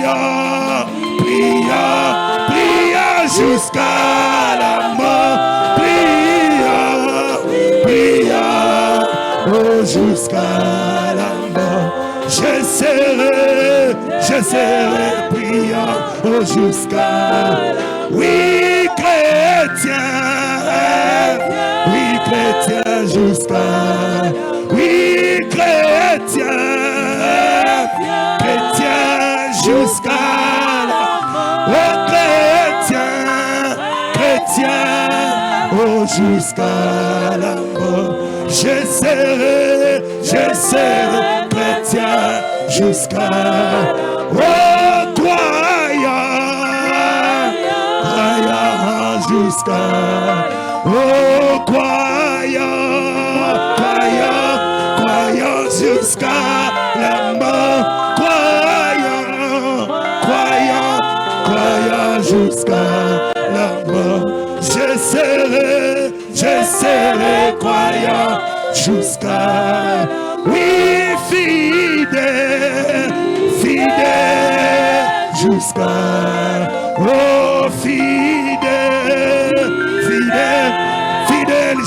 prions, prions, prions jusqu'à la mort. Prions, prions, oh, jusqu'à la mort. Je serai priant, oh, jusqu'à. Oui, chrétien, jusqu'à. Oui, chrétien, jusqu'à la mort. Oh, chrétien, oh, jusqu'à la mort. Je serai chrétien jusqu'à. Oh, croyant jusqu'à. Oh, croyant jusqu'à la mort. Croyant jusqu'à la mort. Je serai croyant jusqu'à. Oui, fidèle jusqu'à. Oh, fidèle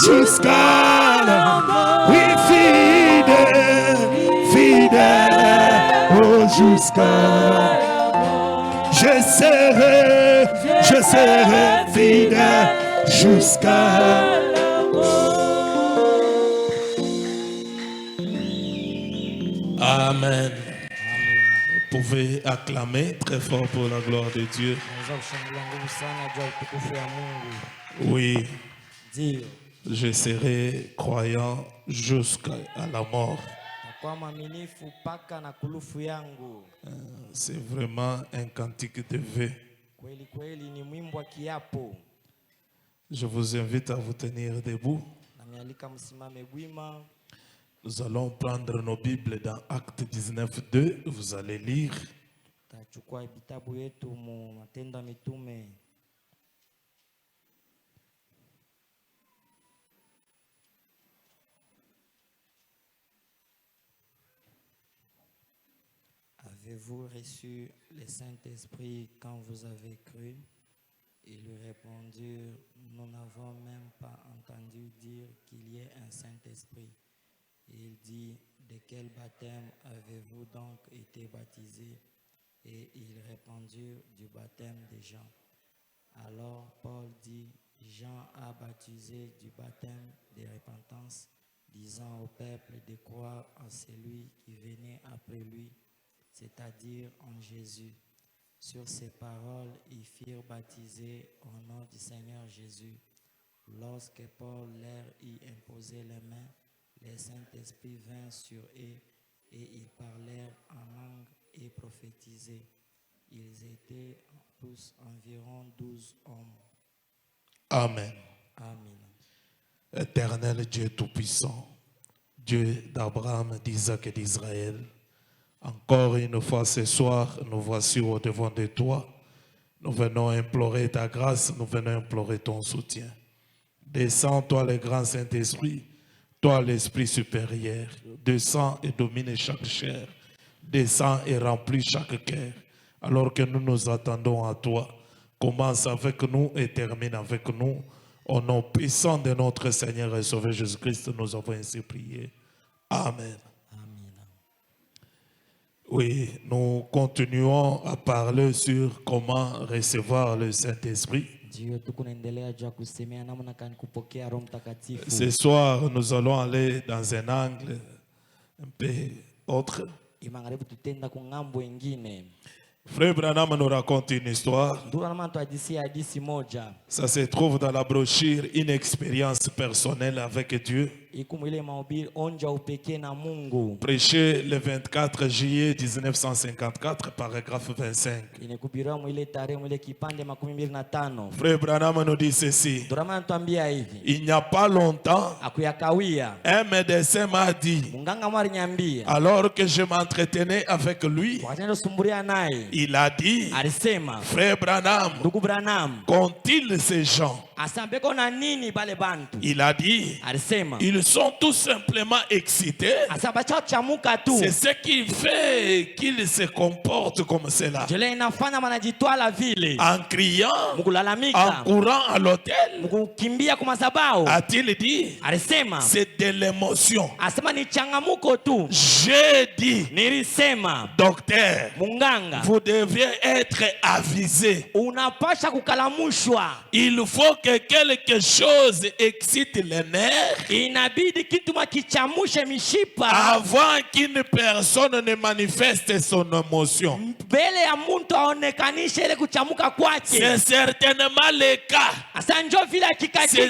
jusqu'à la mort. Oui, fidèle, oh, jusqu'à. Je serai fidèle jusqu'à. Amen. Vous pouvez acclamer très fort pour la gloire de Dieu. Oui, je serai croyant jusqu'à la mort. C'est vraiment un cantique de vœux. Je vous invite à vous tenir debout. Nous allons prendre nos Bibles dans Actes 19:2. Vous allez lire. Avez-vous reçu le Saint-Esprit quand vous avez cru? Ils lui répondirent, nous n'avons même pas entendu dire qu'il y ait un Saint-Esprit. Il dit, de quel baptême avez-vous donc été baptisés? Et ils répondirent, du baptême de Jean. Alors Paul dit, Jean a baptisé du baptême de repentance, disant au peuple de croire en celui qui venait après lui, c'est-à-dire en Jésus. Sur ces paroles, ils furent baptisés au nom du Seigneur Jésus. Lorsque Paul leur y imposait les mains, le Saint-Esprit vint sur eux et ils parlèrent en langue et prophétisaient. Ils étaient tous environ 12 hommes. Amen. Amen. Éternel Dieu Tout-Puissant, Dieu d'Abraham, d'Isaac et d'Israël, encore une fois ce soir, nous voici au devant de toi. Nous venons implorer ta grâce, nous venons implorer ton soutien. Descends, toi le grand Saint-Esprit, toi l'Esprit supérieur, descends et domine chaque chair, descends et remplis chaque cœur, alors que nous nous attendons à toi. Commence avec nous et termine avec nous. Au nom puissant de notre Seigneur et Sauveur Jésus-Christ, nous avons ainsi prié. Amen. Oui, nous continuons à parler sur comment recevoir le Saint-Esprit. Ce soir, nous allons aller dans un angle un peu autre. Frère Branham nous raconte une histoire. Ça se trouve dans la brochure Une expérience personnelle avec Dieu. Prêché le 24 juillet 1954, paragraphe 25. Frère Branham nous dit ceci. Il n'y a pas longtemps, un médecin m'a dit, alors que je m'entretenais avec lui, il a dit, Frère Branham, qu'ont-ils ces gens Asambeko na nini bale bantu? Il a dit, Alisema. ils sont tout simplement excités. Asabacha chamuka tu. C'est ce qui fait qu'ils se comportent comme cela. Jele inafanya manajitwala vile. En criant, Mukulalamika. en courant à l'hôtel, Mukukimbia kwa madhabahu. a-t-il dit, Alisema. c'est de l'émotion. Asema ni changamuko tu. J'ai dit, Nilisema. docteur, Munganga. vous deviez être avisé. Unapasha kukalamushwa. Il faut que quelque chose excite les nerfs Inabidi kitu makichamushe mishipa. avant qu'une personne ne manifeste son émotion. Mbele ya muntu aonekanishe ile kuchamuka kwake. C'est certainement le cas. Asa njo vile akikatika.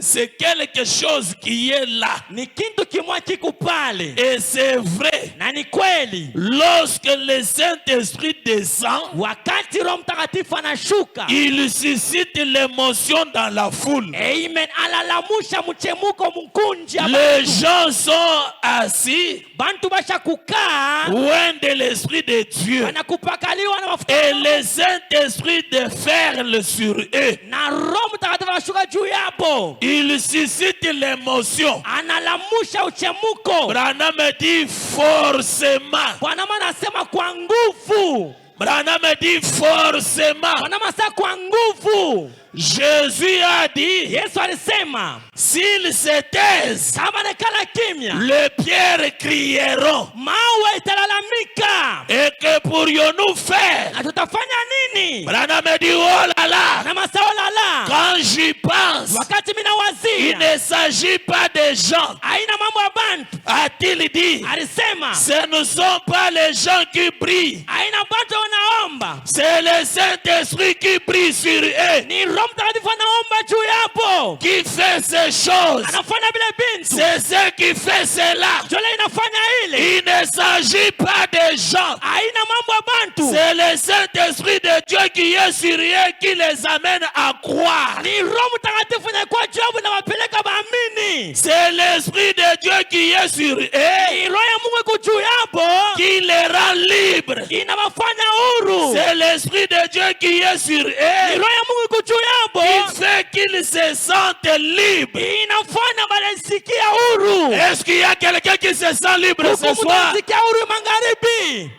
C'est quelque chose qui est là. Ni kintu kimwa kiku pale. Et c'est vrai. Na ni kweli. Lorsque le Saint-Esprit descend, Wakati Roho Mtakatifu anashuka. il suscite l'émotion dans la foule. Amen. Alalamusha mchemuko mkunji. Les gens sont assis Bantu basha kukaa. loin de l'Esprit de Dieu. Wanakupakaliwa na mafuta. Et le Saint-Esprit déferle sur eux. Na Roho Mtakatifu anashuka juu yapo. Il suscite l'émotion. Analamusha uchemuko. Branham dit forcément. Bwana anasema kwa nguvu. Branham dit forcément. Bwana anasema kwa nguvu. Jésus a dit, Yesu alisema, s'ils se taisent, kama nekala kimya, les pierres crieront. mawe italalamika. Et que pourrions-nous faire? Na tutafanya nini? Branham dit, oh là là, Na masao lala. quand j'y pense, Wakati mina il wazia. ne s'agit pas des gens. Aina mambo ya bantu. A-t-il dit, Alisema, ce ne sont pas les gens qui brillent, aina bantu wanaomba. c'est le Saint-Esprit qui brille sur eux, Ni Roho Mtakatifu anaomba juu yapo. qui fait ces choses. Anafanya vile bintu. C'est ce qui fait cela. Jole inafanya ile. Il ne s'agit pas des gens. Aina mambo ya bantu. C'est le Saint-Esprit de Dieu qui est sur eux, qui les amène à croire. Ni Roho Mtakatifu inakuwa juu yao na wapeleka baamini. C'est l'Esprit de Dieu qui est sur eux, Ni Roho ya Mungu iko juu yapo. qui les rend libres. Inawafanya huru. C'est l'Esprit de Dieu qui est sur Ni eux, Roho ya Mungu iko juu yapo. qui fait qu'ils se sentent libres. Inafanya banasikia huru. Est-ce qu'il y a quelqu'un qui se sent libre ce Huku soir? mnasikia huru magharibi.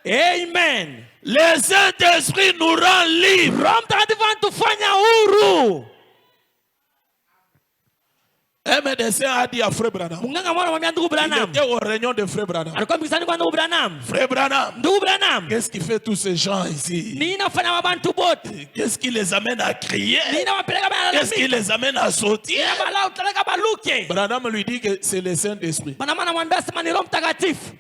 Amen. Le Saint-Esprit nous rend libres. Roho Mtakatifu anatufanya huru. Un médecin a dit à Frère Branham, Munganga mwana mwambia ndugu il Branham. était aux réunions de Frère Branham. Alikuwa mkisani kwa ndugu Branham. Frère Branham, Ndugu Branham. qu'est-ce qui fait tous ces gens ici? Ni inafanya wabantu bote. Qu'est-ce qui les amène à crier? Ni inawapeleka Qu'est-ce qui balalamika. les amène à sauter? Ina balao utaleka baluke. Branham lui dit que c'est le Saint-Esprit. Bwana anamwambia sema ni Roho Mtakatifu.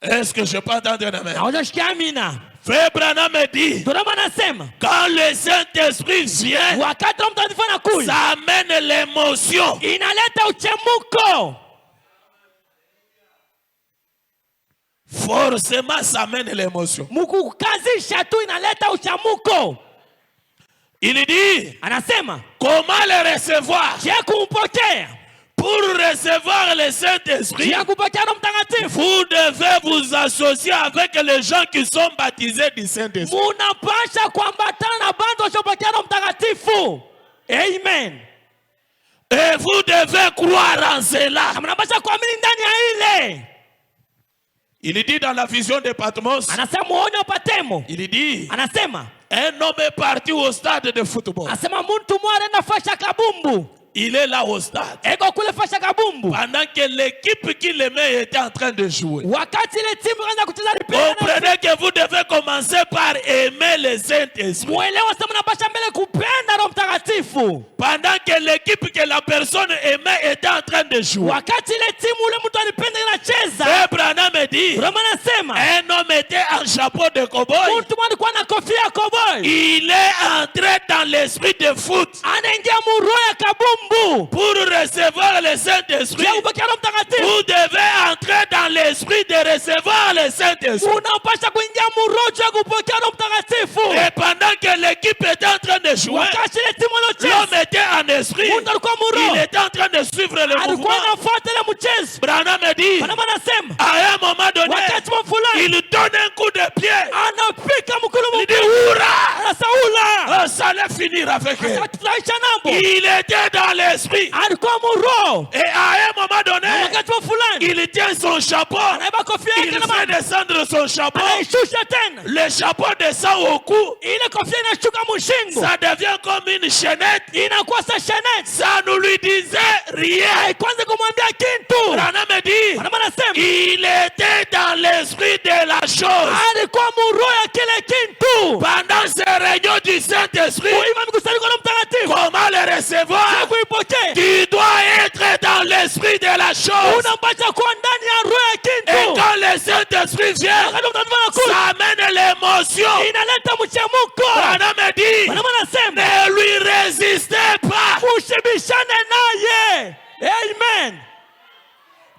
Est-ce que je peux entendre un amen? Naoja shikia amina. Frère Branham dit, Ndio anasema quand le Saint-Esprit vient, wakati Roho Mtakatifu anakuja ça amène l'émotion. inaleta uchemuko. Forcément, ça amène l'émotion. Mukukazisha tu inaleta uchemuko. Il dit, Anasema comment le recevoir? je kumpokea. Pour recevoir le Saint-Esprit, Je kupokea Roho Mtakatifu. vous devez vous associer avec les gens qui sont baptisés du Saint-Esprit. Munapasha kuambatana na bantu wasiopokea Roho Mtakatifu. Amen. Et vous devez croire en cela. Na mnapasha kuamini ndani ya ile. Il dit dans la vision de Patmos, Anasema muonyo upatemo. il dit, Anasema un homme est parti au stade de football. Anasema mtu mmoja anaenda fasha kabumbu. Il est là au stade. Eko kule fasha kabumbu. Pendant que l'équipe qui l'aimait était en train de jouer. Wakati ile timu inaanza kucheza mpira. Comprenez que vous devez commencer par aimer le Saint-Esprit. Muelewa sema mnapasha mbele kupenda Roho Mtakatifu. Pendant que l'équipe que la personne aimait était en train de jouer. Wakati ile timu ule mtu alipenda inacheza. Frère Branham dit, Roho anasema un homme était en chapeau de cow-boy. mtu mmoja alikuwa na kofia ya cowboy. Il est entré dans l'esprit de foot. Anaingia mu roho ya kabumbu. Pour recevoir le Saint-Esprit, Je kupokea Roho Mtakatifu. vous devez entrer dans l'esprit de recevoir le Saint-Esprit. Unapasha kuingia mu roho ya kupokea Roho Mtakatifu. Et pendant que l'équipe était en train de jouer, Wakati ile timu ilicheza. l'homme était en esprit. Mtu alikuwa mu roho. Il était en train de suivre le Alikuwa mouvement. anafuata ile mchezo. Branham dit, Bwana anasema à un moment donné, wakati fulani il donne un coup de pied. anapika mkono Il dit, Oura! Saula. allait finir avec elle. Atatufaisha nabo. Il était dans l'esprit. Alikuwa muroho. Et à un moment donné, Na wakati fulani. il tient son chapeau. Anaiba kofia Il yake na fait descendre son chapeau. anaishusha tena. Le chapeau descend au cou. Ile kofia inashuka mushingo. Ça devient comme une chaînette. Inakuwa sa chaînette. Ça ne lui disait rien. Kwanza kumwambia kitu. Branham dit, Branham anasema il était dans l'esprit de la chose. alikuwa muroho ya kile kitu. Pendant ces réunions du Saint-Esprit, Kuima mikusanyiko na mtakatifu. comment le recevoir? Kuipokea. Tu dois être dans l'esprit de la chose. Unapaswa kuwa ndani ya roho ya Et kitu. quand le Saint-Esprit vient, Wakati mtakatifu anakuja, ça amène l'émotion. inaleta mchemuko. Branham dit, Branham anasema ne lui résistez pas. ushibishane naye. Amen.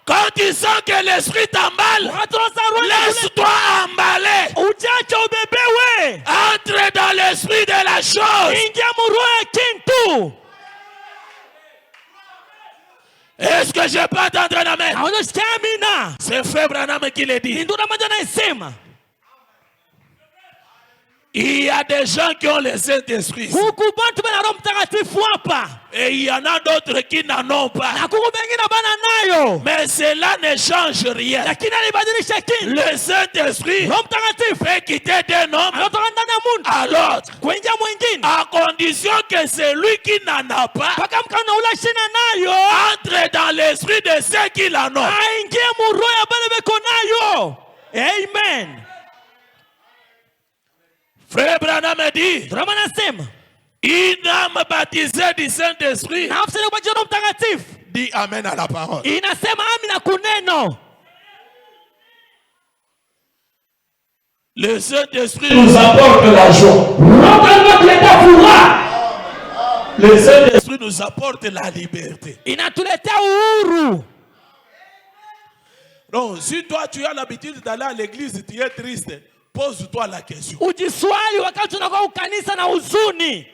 Quand tu sens que l'esprit t'emballe, Wakati unaanza roho ya kule, laisse-toi emballer. ujache ubebewe. Entre dans l'esprit de la chose. Ingia mu roho ya kitu. Est-ce que je peux entendre un amen? Na unasikia amina. C'est Frère Branham qui le dit. Ndio maana anasema Il y a des gens qui ont le Saint-Esprit. huku bantu bana roho mtakatifu hapa. Et il y en a d'autres qui n'en ont pas. Na kuku bengine bana nayo. Mais cela ne change rien. Lakini alibadilisha kitu. Le Saint-Esprit Roho mtakatifu peut quitter d'un homme anatoka ndani ya mtu à l'autre. kuingia mwingine. À condition que celui qui n'en a pas Paka mkana ula shina nayo. entre dans l'esprit de ceux qui l'en ont. Aingie mu roho ya bale beko nayo. Amen. Frère Branham dit, Ndio maana anasema une âme baptisée du Saint-Esprit nafsi ya kubatizwa Roho Mtakatifu dit amen à la parole. inasema amina kuneno. Le Saint-Esprit nous apporte la joie. Le Saint-Esprit nous apporte la liberté. Inatuletea uhuru. Donc, si toi tu as l'habitude d'aller à l'église, tu es triste, pose-toi la question. Ujiswali wakati unakuwa kanisa na huzuni.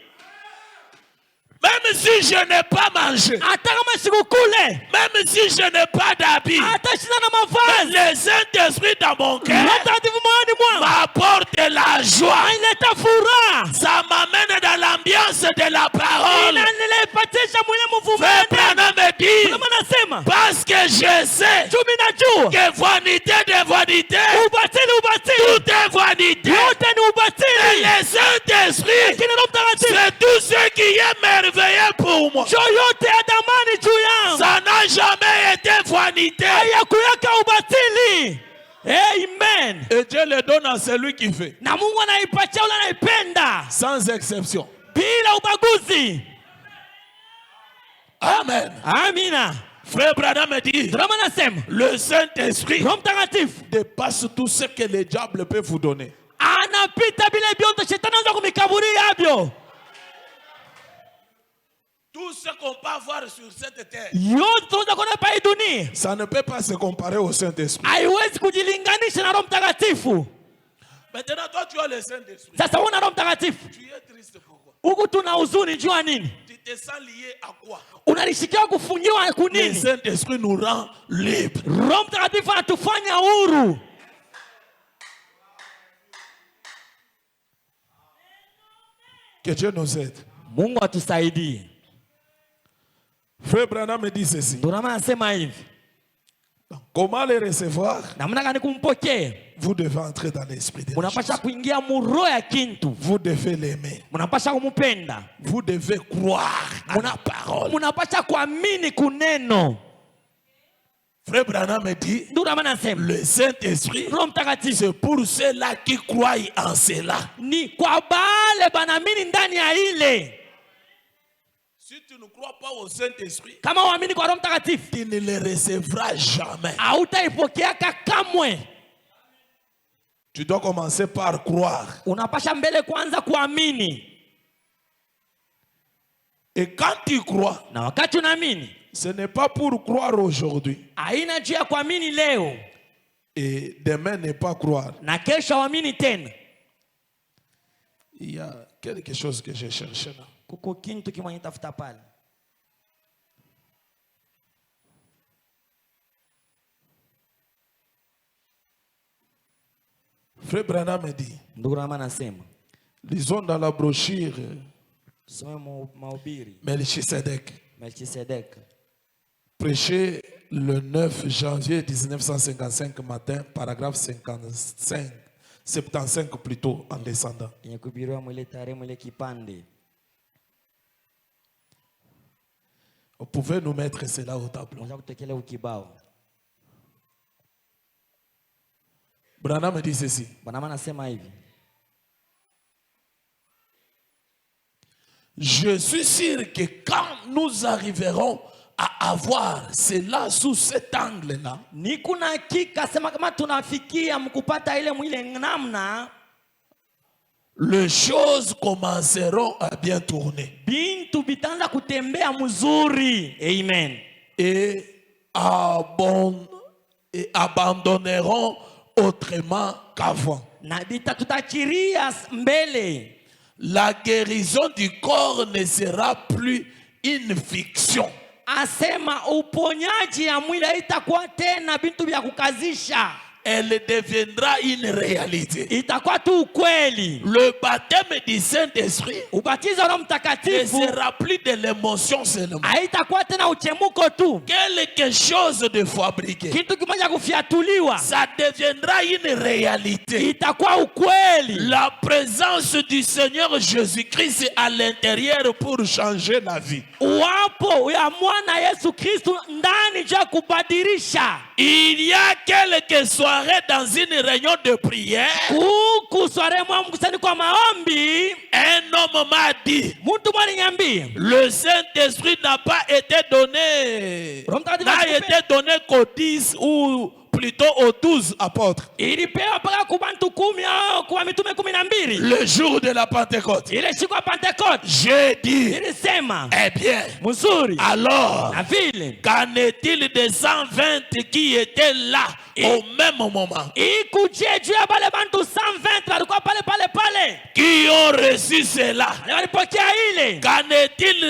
Même si je n'ai pas mangé, Hata kama sikukule, même si je n'ai pas d'habit, hata shina na mavazi, le Saint-Esprit dans mon cœur Roho Mtakatifu moyoni mwangu m'apporte la joie. inaleta furaha. Ça m'amène dans l'ambiance de la parole. Inanipatisha mwenye Frère mvumane. Branham me dit, Ndio maana nasema parce que je sais chumi najua que vanité de vanité, ubatili tout est vanité. yote ni Et ubatili. le Saint-Esprit, Lakini Roho Mtakatifu c'est tout ce qui est merveilleux pour moi. yote ya damani juu yangu Ça n'a jamais été vanité. hayakuyaka ubatili. Amen. Et Dieu le donne à celui qui fait, Na Mungu anaipatia ule anaipenda sans exception. bila ubaguzi. Amen. Amina. Frère Branham me dit, Ndio maana nasema le Saint-Esprit Roho Mtakatifu dépasse tout ce que le diable peut vous donner. anapita bila vyote shetani anaweza kumikaburia yabyo. Tout ce qu'on peut avoir sur cette terre, Yote tunaweza kuona hapa hii dunia ça ne peut pas se comparer au Saint-Esprit. haiwezi kujilinganisha na Roho Mtakatifu. Maintenant, toi, tu as le Saint-Esprit. Sasa una Roho Mtakatifu, Tu es triste pourquoi? huku tuna huzuni jua nini? Tu te sens lié à quoi? Unalishikia kufungiwa Le kunini? Saint-Esprit nous rend libres. Roho Mtakatifu anatufanya huru. Que Dieu nous aide. Mungu atusaidie. Frère Branham me dit ceci. Ndio maana nasema hivi. Comment le recevoir? Namna gani kumpokea? Vous devez entrer dans l'esprit de la Munapasha chose. kuingia mu roho ya kintu. Vous devez l'aimer. Munapasha kumpenda. Vous devez croire à la parole. Munapasha kuamini kuneno. Frère Branham me dit, Ndio maana nasema le Saint-Esprit, Roho Mtakatifu c'est pour ceux-là qui croient en cela. ni kwa bale banaamini ndani ya ile. Si tu ne crois pas au Saint-Esprit, Kama uamini kwa Roho Mtakatifu, tu ne le recevras jamais. hautaipokeaka kamwe. Tu dois commencer par croire. Unapasha mbele kwanza kuamini. Et quand tu crois, Na wakati unaamini, ce n'est pas pour croire aujourd'hui. haina juu ya kuamini leo Et demain ne pas croire. na kesho uamini tena. Il y a quelque chose que j'ai cherché là. Kuko kintu kimwenye tafuta pale. Frère Branham me dit, Ndugu Rama anasema, lisons dans la brochure Tusome mahubiri. Melchisedec, Melchisedek prêché le 9 janvier 1955 matin, paragraphe 55, 75 plutôt en descendant. yenye kuhubiriwa mwile tarehe mwile kipande. Vous pouvez nous mettre cela au tableau. Unaweza kutekele ukibao. Branham dit ceci. Bwana anasema hivi. Je suis sûr que quand nous arriverons à avoir cela sous cet angle-là, Ni kuna hakika sema kama tunafikia mkupata ile mwile namna, les choses commenceront à bien tourner bintu bitaanza kutembea mzuri. Amen. et abandonneront autrement qu'avant. Na bitatutachiria mbele. La guérison du corps ne sera plus une fiction. Asema uponyaji ya mwili itakuwa tena bintu vya kukazisha. Elle deviendra une réalité. Itakuwa tu ukweli. Le baptême du Saint-Esprit Ubatizo wa Roho ne Mtakatifu sera plus de l'émotion seulement. haitakuwa tena uchemuko tu, Quelque chose de fabriqué. kitu kimoja kufiatuliwa, Ça deviendra une réalité. itakuwa ukweli. La présence du Seigneur Jésus-Christ à l'intérieur pour changer la vie. Uwapo ya mwana Yesu Kristu ndani ja kubadilisha. Il y a quelques soirées dans une réunion de prière. Kusware mwa mkusanyiko wa maombi, Un homme m'a dit, mtu mwali nyambia, le Saint-Esprit n'a pas été donné, n'a été donné qu'aux 10 ou plutôt aux 12 apôtres. ilipewa paka kubantu 10 au kwa mitume 12. Le jour de la Pentecôte. Ile siku ya Pentecote J'ai dit, ilisema eh bien, mzuri. alors, Na vile qu'en est-il des 120 qui étaient là au même moment, ikuje juu ya bale bantu 120 walikuwa pale qui ont reçu cela? na walipokea ile. Qu'en est-il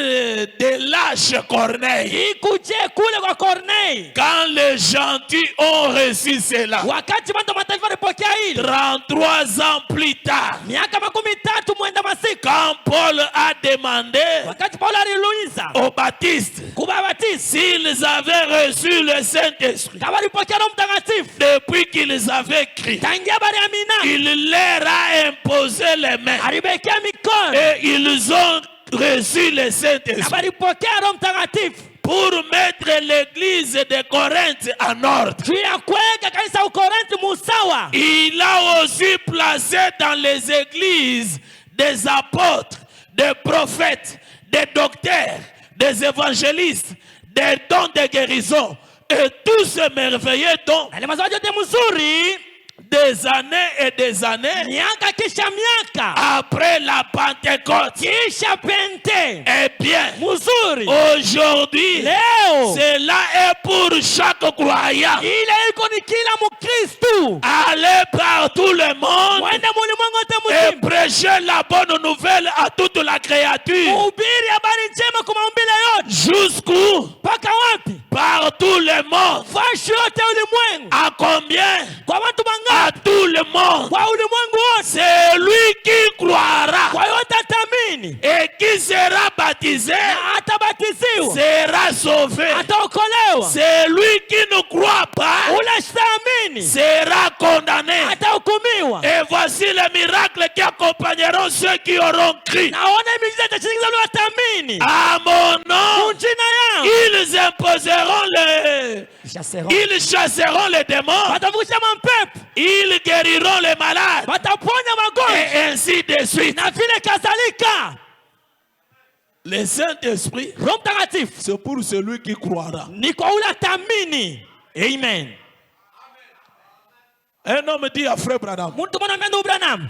de lâche Corneille? Ikuje kule kwa Corneille, Quand les gentils ont reçu cela, wakati bantu mataifa walipokea ile 33 ans plus tard, miaka 13 mwenda masiku, quand Paul a demandé wakati Paulo aliuliza aux baptistes kubabatisi s'ils avaient reçu le Saint-Esprit kama walipokea Roho Mtakatifu depuis qu'ils avaient crié, tangia bari amina, il leur a imposé les mains alibekea mikono et ils ont reçu le na Saint-Esprit walipokea Roho Mtakatifu pour mettre l'église de Corinthe en ordre. juu ya kuweka kanisa Ukorinthi musawa. Il a aussi placé dans les églises des apôtres, des prophètes, des docteurs, des évangélistes, des dons de guérison et tous ces merveilleux dons. Ale mazawaji yote mzuri Des années et des années miaka kisha miaka après la Pentecôte. kisha pente Eh bien, mzuri aujourd'hui, leo cela est pour chaque croyant. ile iko ni kila Mkristu Allez par tout le monde mwende mulimwengu wote et mzima, prêcher la bonne nouvelle à toute la créature. hubiri habari njema kwa maumbile yote. Jusqu'où? Mpaka wapi? Par tout le monde. Fashi yote ulimwengu. À combien? Kwa watu À bangapi? tout le monde. Kwa ulimwengu wote. C'est lui qui croira Kwa yote atamini et qui sera baptisé na atabatisiwa, sera sauvé. ataokolewa. C'est lui qui ne croit pas Ule asiamini sera condamné. atahukumiwa. Et voici les miracles qui accompagneront ceux qui auront crié. Naona miujiza itashindikiza ule atamini. À mon nom, Jina yangu ils imposeront ils chasseront les démons, watavusha mapepo, ils guériront les malades, wataponya magonjwa et ainsi de suite. na vile kadhalika. Le Saint-Esprit, Roho Mtakatifu c'est pour celui qui croira. ni kwa ule atamini. Amen. Un homme dit à Frère Branham, Mtu mwana ndugu Branham,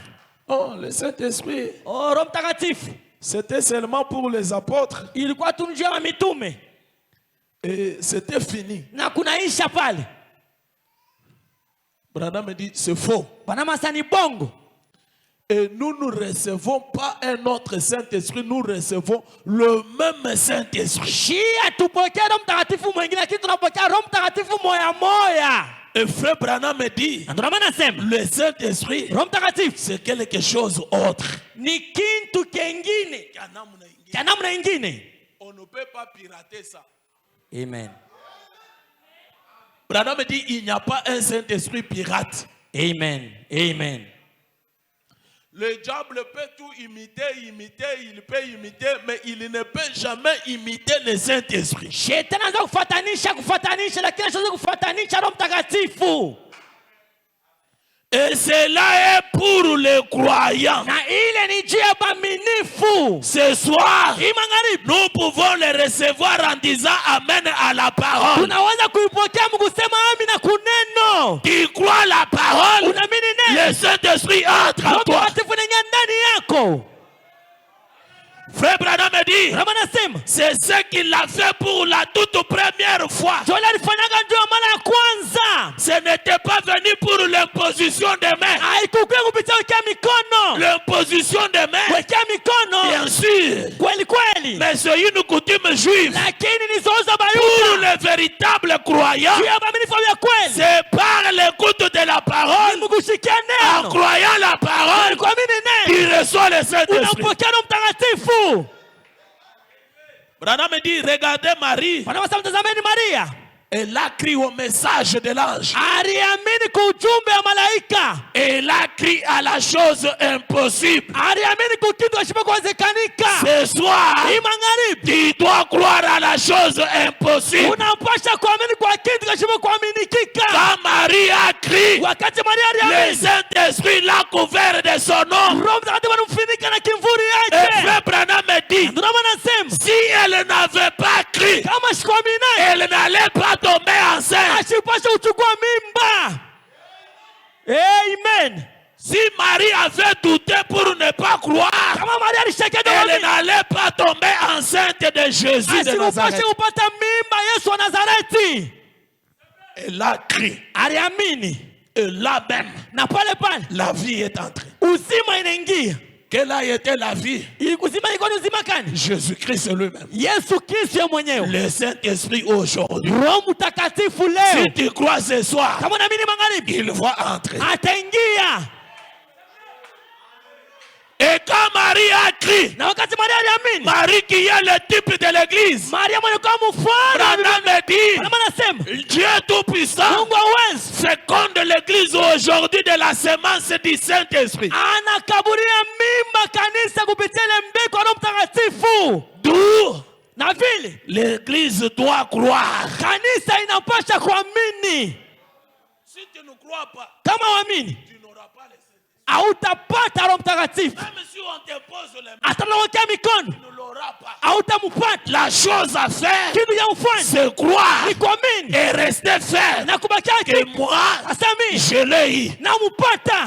oh, le Saint-Esprit, oh, Roho Mtakatifu c'était seulement pour les apôtres ilikuwa tu njia ya mitume et c'était fini. na kunaisha pale. Branham me dit, c'est faux. Bwana masani bongo. Et nous ne recevons pas un autre Saint-Esprit, nous recevons le même Saint-Esprit. Shia tupokea Roho Mtakatifu mwingine, lakini tunapokea Roho Mtakatifu moya moya. Et frère Branham me dit, Na ndio maana nasema le Saint-Esprit, Roho Mtakatifu c'est quelque chose autre. ni kitu kingine cha namna nyingine. On ne peut pas pirater ça. Amen. Branham me dit, il n'y a pas un Saint-Esprit pirate. Amen. Amen. Le diable peut tout imiter, il peut imiter, mais il ne peut jamais imiter le Saint-Esprit. Shetani anaweza kufatanisha lakini hawezi kufatanisha Roho Mtakatifu. Et cela est pour les croyants. Na ile ni juu ya waaminifu. Ce soir, Hii magharibi nous pouvons les recevoir en disant Amen à la parole. tunaweza kuipokea Mungu sema amina kuneno. Tu crois la parole, Unaamini neno? le Saint-Esprit entre en Roho toi. Mtakatifu anaingia ndani yako. Frère Branham me dit, Roho anasema c'est ce qu'il a fait pour la toute première fois. Joel alifanyaga ndio mara ya kwanza. Ce n'était pas venu pour l'imposition des mains. Haikukuwa kupitia wekea mikono. L'imposition des mains, Wekea mikono. bien sûr, Kweli kweli. mais c'est une coutume juive. Lakini ni zoezi za Pour Bayuda. les véritables croyants, Juu ya waaminifu wa kweli. c'est par l'écoute de la parole, Mungu shikia en neno. croyant la parole, Kuamini neno. qu'il reçoit le Saint-Esprit. Unampokea Roho Mtakatifu. Branham me dit, regardez Marie, Wanaweza mtazameni Maria. elle a crié au message de l'ange. Aliamini kwa ujumbe wa malaika. Elle a crié à la chose impossible. Aliamini kwa kitu kisichokuwezekanika. Ce soir, Hii magharibi tu dois croire à la chose impossible. unapaswa kuamini kwa kitu kisichokuaminikika. Quand Marie a crié, Wakati Maria le aliamini, Saint-Esprit l'a couvert de son nom. Roho Mtakatifu anamfunika na kimvuri Et yake. frère Branham me dit, Ndio maana nasema si elle n'avait pas crié, kama sikuamini naye elle n'allait pas tomber enceinte. asipashe kuchukua mimba. Amen. Si Marie avait douté pour ne pas croire, Kama Maria alishaka elle n'allait pas tomber enceinte de Jésus de asikupashe Nazareth. kupata mimba Yesu wa Nazareti. Elle a crié. Aliamini Et là même, na pale pale la vie est entrée. uzima inaingia. Quelle a été la vie? Uzima ilikuwa ni uzima gani? Jésus-Christ lui-même. Yesu Kristo yeye mwenyewe. Le Saint-Esprit aujourd'hui. Roho Mtakatifu leo Si tu crois ce soir, kama naamini magharibi il va entrer. ataingia. Et quand Marie a crié, Na wakati Maria aliamini, Marie qui est le type de l'église, Maria mwenye kwa mfano Branham me dit, Bwana anasema Dieu Tout-Puissant Mungu hawezi féconde l'église aujourd'hui de la semence du Saint-Esprit. anakaburia mimba kanisa kupitia ile mbegu ya Roho Mtakatifu. D'où Na vile l'église doit croire. kanisa inapasha kuamini. Si tu ne crois pas, Kama waamini tu n'auras pas le Saint-Esprit. hautapata Roho Mtakatifu. Même si on te pose les mains, Hata unawekea mikono tu ne l'auras pas. hautampata. La chose à faire, Kitu ya ufanye c'est croire ni kuamini et rester ferme. na kubaki Que yake. moi, Asami je l'ai eu. na mpata.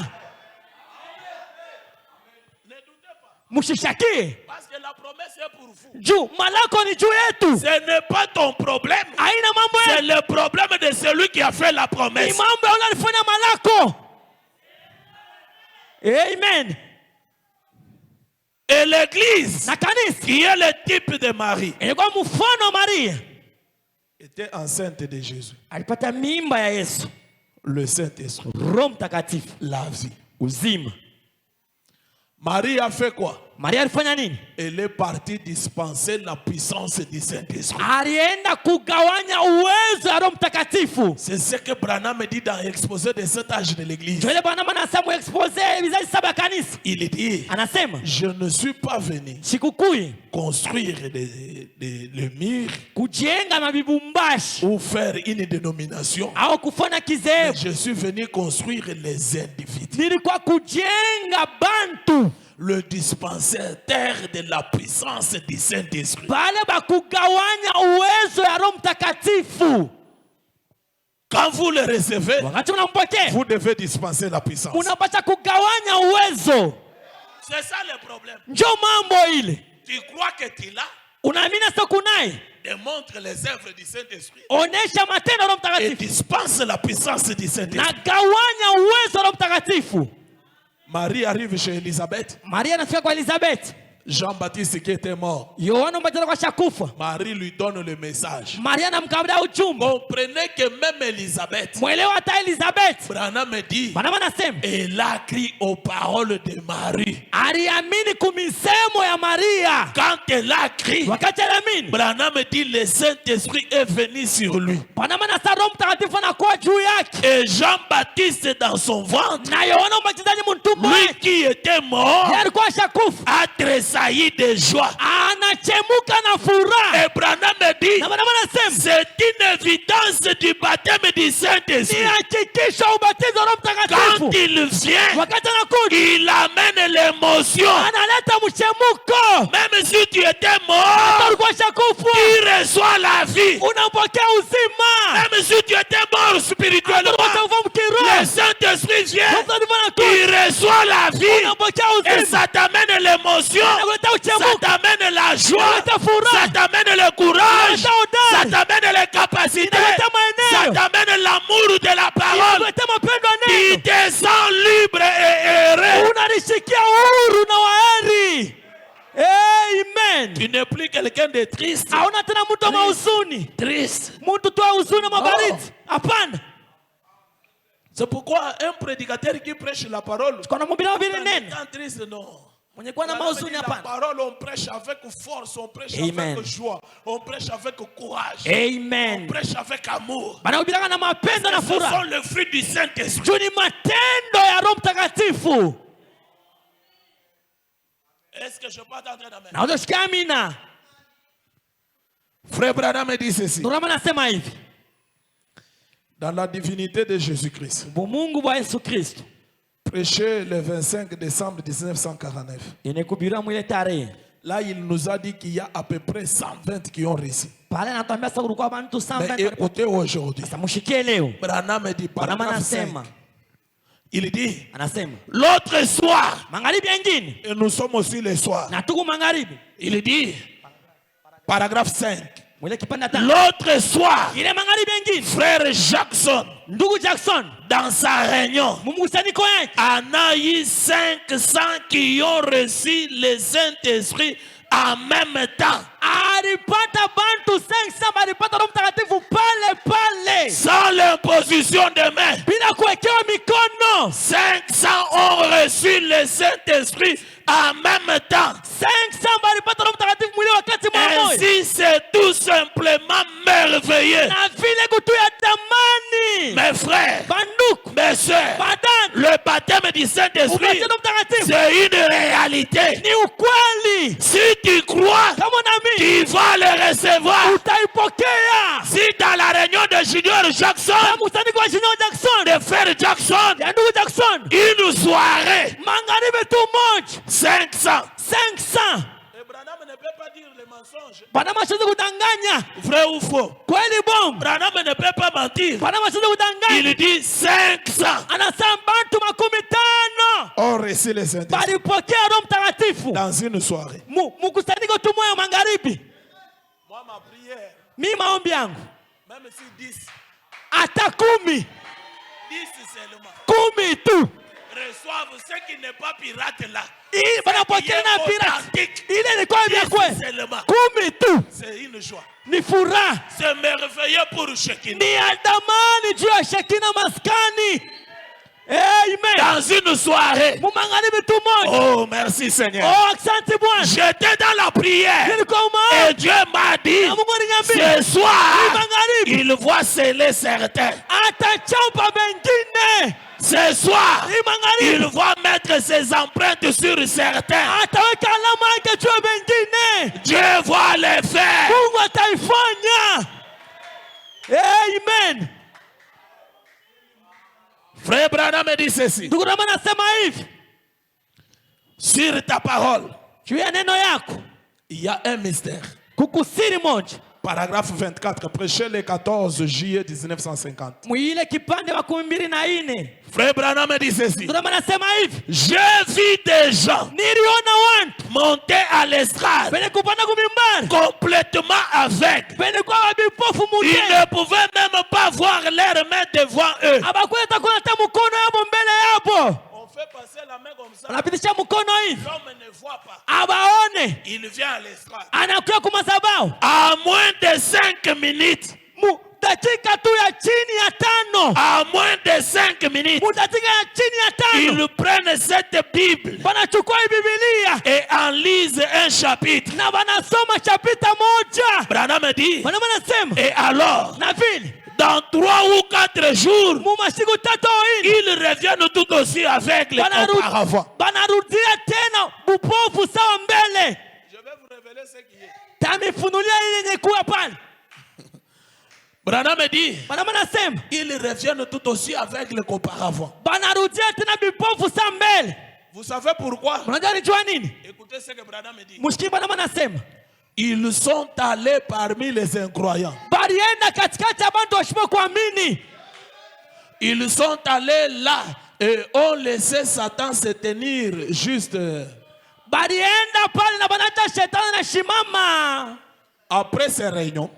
Ne doutez pas, Mshishakie parce que la promesse est pour vous. juu malako ni juu yetu. Ce n'est pas ton problème, Haina mambo c'est yetu. le problème de celui qui a fait la Ni promesse. mambo ya ule alifanya malako. Amen. Et l'église, Na kanisa qui est le type de Marie, ilikuwa mfano wa Maria. était enceinte de Jésus. Alipata mimba ya Yesu. Le Saint-Esprit, Roho Mtakatifu, la vie. uzima. Marie a fait quoi? Maria alifanya nini? Elle est partie dispenser la puissance du Saint-Esprit. Alienda kugawanya uwezo wa Roho Mtakatifu. C'est ce que Branham dit dans l'exposé de cet âge de l'église. Ndio ile Bwana anasema expose vizazi saba ya kanisa. Il dit, Anasema je ne suis pas venu sikukui construire le mur kujenga mabibumbashi ou faire une dénomination. au kufanya kizehebu. Je suis venu construire les individus. Nilikuwa kujenga bantu Le dispensateur de la puissance du Saint-Esprit. bale bakugawanya uwezo ya Roho Mtakatifu. Quand vous le recevez, Wakati unampokea vous devez dispenser la puissance. unapata kugawanya uwezo. C'est ça le problème. Njo mambo ile. Tu crois que tu l'as? Unaamini sasa kunaye? Démontre les œuvres du Saint-Esprit. Onesha matendo ya Roho Et Mtakatifu. dispense la puissance du Saint-Esprit. Na gawanya uwezo wa Roho Mtakatifu. Marie arrive chez Élisabeth. Maria anafika kwa Elizabeth. Jean-Baptiste qui était mort, Yohana Mbatizaji kwa shakufa. Marie lui donne le message. Maria anamkabidhi ujumbe. Comprenez que même Elisabeth, Mwelewa hata Elizabeth. Branham me dit, Branham anasema elle a cru aux paroles de Marie. aliamini kumisemo ya Maria. Quand elle a cru, Wakati aliamini, Branham me dit, le Saint-Esprit est venu sur lui. Branham anasema Roho Mtakatifu anakuwa juu yake. Et Jean-Baptiste dans son ventre, Na Yohana Mbatizaji mtumbo lui wake. qui était mort, Yeye alikuwa shakufa. a tressailli de joie. Anachemuka na furaha. Et Branham me dit, Na Branham anasema c'est une évidence du baptême du ni Saint-Esprit. hakikisho ubatizo wa Roho Mtakatifu. Quand il vient, Wakati anakuja il amène l'émotion. analeta mchemuko. Même si tu étais Hata mort, ulikuwa shakufa, tu reçois la vie. unampokea uzima. Même si tu étais mort spirituellement, Hata ufa le mkiroho. Saint-Esprit vient, Roho Mtakatifu anakuja, il reçoit la vie. unampokea Et uzima. ça t'amène l'émotion, Anakuleta ça uchemuko. t'amène la joie, Inaleta furaha. ça t'amène le courage, Inaleta hodari. ça t'amène les capacités, Inaleta maeneo. ça t'amène l'amour de la parole. Inaleta mapendo ya Tu neno. te sens libre et heureux. Unalishikia huru na waheri. Amen. Tu n'es plus quelqu'un de triste. Hauna tena mtu wa mahuzuni. Triste. Mtu tu wa huzuni na mabaridi. Hapana. C'est pourquoi un prédicateur qui prêche la parole, Kuna mhubiri wa vile neno. tant triste, non. Mwenye kuwa na La mahuzuni hapana. parole, on prêche avec force, on prêche Amen. avec joie, on prêche avec courage, on Amen. prêche avec amour. Banahubiriana na mapendo na Ce sont furaha. les fruits du Saint-Esprit. Juu ni matendo ya Roho Mtakatifu. Est-ce que je peux t'entendre dans Na utasikia amina. Frère Branham me dit ceci. Ndio anasema hivi. Dans la divinité de Jésus-Christ, Mungu wa Yesu Kristo. prêché le 25 décembre 1949. Inekubiriwa mwile tarehe. Là, il nous a dit qu'il y a à peu près 120 qui ont réussi. Pale anatuambia sasa kulikuwa bantu Mais 120. écoutez aujourd'hui. Sasa mshikie leo. Branham me dit, Branham paragraphe 5, anasema. il dit, Anasema. l'autre soir, Magharibi yengine. et nous sommes aussi le soir, Na tuko magharibi. il dit, paragraphe 5, Mwile kipanda tano. l'autre soir, Ile magharibi yengine. frère Jackson, Ndugu Jackson. dans sa réunion, Mumkusanyiko yake. en a eu 500 qui ont reçu le Saint-Esprit en même temps. Alipata bantu 500 alipata Roho Mtakatifu pale pale. Sans l'imposition de main. Bila kuwekewa mikono. 500 ont reçu le Saint-Esprit en même temps. 500 alipata Roho Mtakatifu mwili wakati mmoja. Ainsi, c'est tout simplement merveilleux. Na vile kutu ya tamani. Mes frères, Banduku. mes soeurs, Badani. le baptême du Saint-Esprit, Ubatizo Roho Mtakatifu. c'est une réalité. Ni ukweli. Si tu crois, Kama unaamini. tu vas le recevoir. Utaipokea. Si dans la réunion de Junior Jackson, Na mkusanyiko wa Junior Jackson. de frère Jackson, Ya ndugu Jackson. une soirée, Magharibi tu moja. 500. 500. Et Branham ne peut pas dire les mensonges. Bwana mashazi kudanganya. Vrai ou faux? Kweli bomba. Branham ne peut pas mentir. Bwana mashazi kudanganya. Il dit 500 Anasema bantu 50 ont reçu le Saint-Esprit balipokea Roho Mtakatifu. dans une soirée. Mkusanyiko tu moja magharibi. Moi, ma prière, Mimi maombi yangu même si 10 hata 10 seulement, 10 tu reçoivent ce qui n'est pas pirate là. hii banapokea na pirati ile ilikuwa vya kweli. 10 tu C'est une joie. ni furaha, C'est merveilleux pour chacun. ni adamani juu ya Shekina maskani. Amen. Dans une soirée. Mumagharibi tu moja. Oh, merci Seigneur. Oh, asante Bwana. J'étais dans la prière. Nilikuwa maombi. Et Dieu m'a dit, Na Mungu aliniambia. ce soir, Magharibi. il voit sceller certains. Atachapa mengine. Ce soir, Magharibi. il va mettre ses empreintes sur certains. Ataweka alama yake juu ya mengine. Dieu va le faire. Mungu ataifanya. Amen. Frère Branham me dit ceci. Ndugu Rama anasema hivi. Sur ta parole, Juu ya neno yako. il y a un mystère. Kukusiri moja. Paragraphe 24, prêché le 14 juillet 1950. Mwile kipande wa 24. Frère Branham me dit ceci. Ndugu Rama anasema hivi. J'ai vu des gens Niliona watu. monter à l'estrade Pele kupanda kumimbari. complètement aveugles. Pele kwa wabipofu Ils muteni. ne pouvaient même pas voir leurs mains devant eux. Abakweta kuna hata mkono yabo mbele yabo. On fait passer la main comme ça. Anapitisha mkono hivi. L'homme ne voit pas. Abaone. Il vient à l'estrade. Anakuja kwa madhabahu. À moins de 5 minutes. Dakika tu ya chini ya 5. À moins de 5 minutes. Dakika ya chini ya 5. Ils prennent cette Bible. Wanachukua Biblia. Et en lisent un chapitre. Na wanasoma chapitre moja. Branham dit. Branham anasema. Et alors. Na vile. Dans 3 ou 4 jours. Mumasiku 3 au 4. Ils reviennent tout aussi aveugles auparavant. Banarudia tena bupofu sawa mbele. Je vais vous révéler ce qui est. Tamifunulia ile yenye kuwa pale. Branham dit, ils reviennent tout aussi aveugles qu'auparavant. Vous savez pourquoi? Écoutez ce que Branham dit. Ils sont allés parmi les incroyants. Ils sont allés là et ont laissé Satan se tenir juste. Après ces réunions,